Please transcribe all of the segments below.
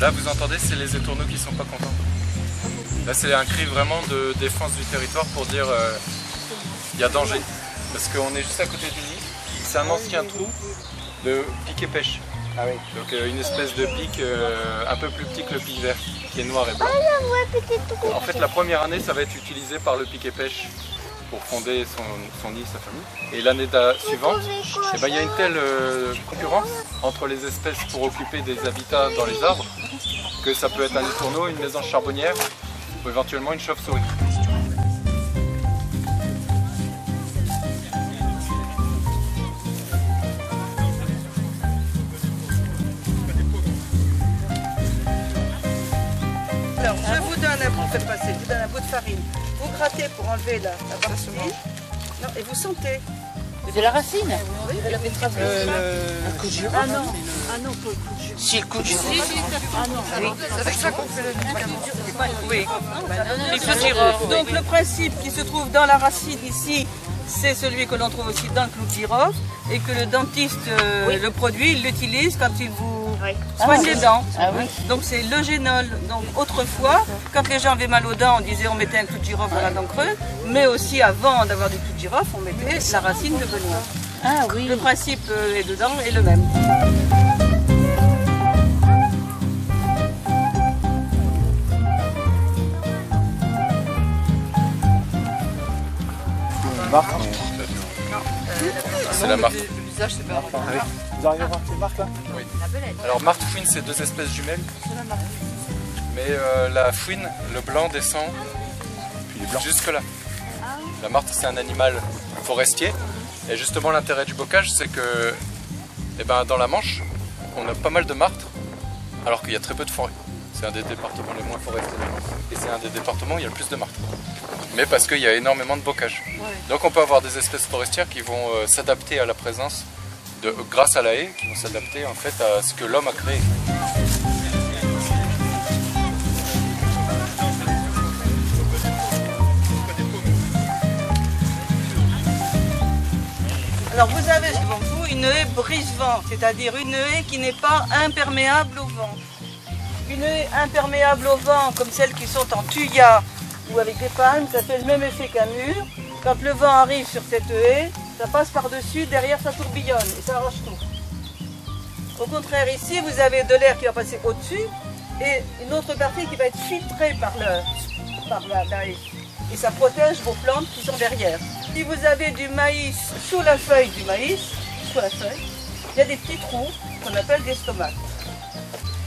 Là, vous entendez, c'est les étourneaux qui sont pas contents. Là, c'est un cri vraiment de défense du territoire pour dire il y a danger. Parce qu'on est juste à côté du nid. C'est un ancien trou de pic et pêche. Ah oui. Donc une espèce de pic un peu plus petit que le pic vert, qui est noir et blanc. En fait, la première année, ça va être utilisé par le pic et pêche pour fonder son nid, sa famille. Et l'année suivante, eh ben, il y a une telle concurrence entre les espèces pour occuper des habitats dans les arbres que ça peut être un étourneau, une mésange charbonnière ou éventuellement une chauve-souris. Alors, je vous donne un bout, faites passer, je vous donne un bout de farine. Vous grattez pour enlever la partie. Non, et vous sentez. C'est la racine. Oui, Un coup de girofle. Ah non, pas le coup de girofle. Si, le coup de girofle. Ah non, c'est avec ça qu'on fait le médicament. Oui. Les clous de girofle. Donc le principe qui se trouve dans la racine ici, c'est celui que l'on trouve aussi dans le clou de girofle et que le dentiste, le produit, il l'utilise quand il vous soigne les dents. Ah oui. Donc c'est le génol. Donc autrefois, quand les gens avaient mal aux dents, on disait on mettait un clou de girofle dans la dent creuse, mais aussi avant d'avoir du clou de girofle, on mettait la racine de benoît. Ah oui. Le principe est dedans est le même. Marc, C'est la marthe. vous arrivez à voir ces marques là? Oui. Alors marthe fouine, c'est deux espèces jumelles. Mais la fouine, le blanc descend jusque là. La marthe, c'est un animal forestier. Et justement, l'intérêt du bocage, c'est que dans la Manche, on a pas mal de martres, alors qu'il y a très peu de forêts. C'est un des départements les moins forestiers de France. Et c'est un des départements où il y a le plus de martres. Mais parce qu'il y a énormément de bocage. Donc on peut avoir des espèces forestières qui vont s'adapter à la présence, grâce à la haie, qui vont s'adapter en fait à ce que l'homme a créé. Alors vous avez devant vous une haie brise-vent, c'est-à-dire une haie qui n'est pas imperméable au vent. Une haie imperméable au vent, comme celles qui sont en tuya ou avec des palmes, ça fait le même effet qu'un mur. Quand le vent arrive sur cette haie, ça passe par-dessus, derrière ça tourbillonne et ça arrache tout. Au contraire, ici, vous avez de l'air qui va passer au-dessus et une autre partie qui va être filtrée par la haie. Et ça protège vos plantes qui sont derrière. Si vous avez du maïs sous la feuille du maïs, il y a des petits trous qu'on appelle des stomates.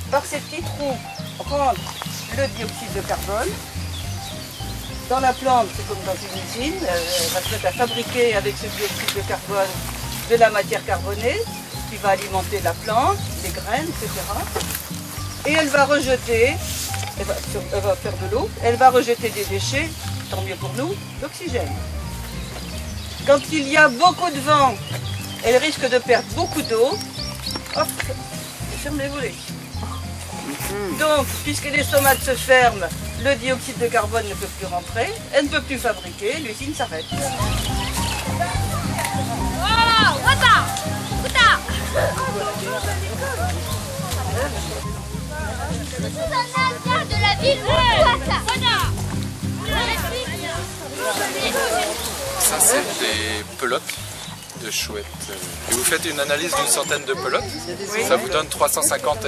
Par ces petits trous rentre le dioxyde de carbone. Dans la plante, c'est comme dans une usine, elle va se mettre à fabriquer avec ce dioxyde de carbone de la matière carbonée qui va alimenter la plante, les graines, etc. Et elle va rejeter, elle va faire de l'eau, elle va rejeter des déchets, tant mieux pour nous, l'oxygène. Quand il y a beaucoup de vent, elle risque de perdre beaucoup d'eau. Hop, ferme les volets. Donc, puisque les stomates se ferment, le dioxyde de carbone ne peut plus rentrer, elle ne peut plus fabriquer, l'usine s'arrête. de la ville. Ça, c'est des pelotes de chouettes. Et vous faites une analyse d'une centaine de pelotes. Ça vous donne 350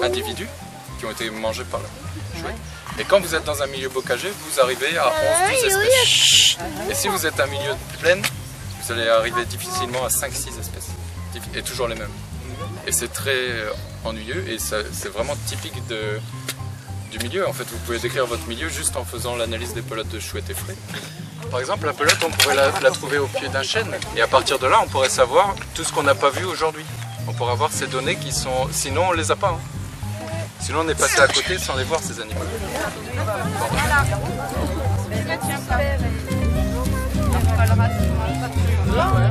individus qui ont été mangés par la chouette. Et quand vous êtes dans un milieu bocager, vous arrivez à 11-12 espèces. Et si vous êtes un milieu de plaine, vous allez arriver difficilement à 5-6 espèces. Et toujours les mêmes. Et c'est très ennuyeux et c'est vraiment typique du milieu. En fait, vous pouvez décrire votre milieu juste en faisant l'analyse des pelotes de chouettes effraies. Par exemple, la pelote, on pourrait la trouver au pied d'un chêne. Et à partir de là, on pourrait savoir tout ce qu'on n'a pas vu aujourd'hui. On pourrait avoir ces données qui sont... Sinon, on ne les a pas. Hein. Sinon, on est passé à côté sans les voir, ces animaux.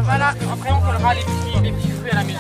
Voilà, après on collera les petits fruits à la maison.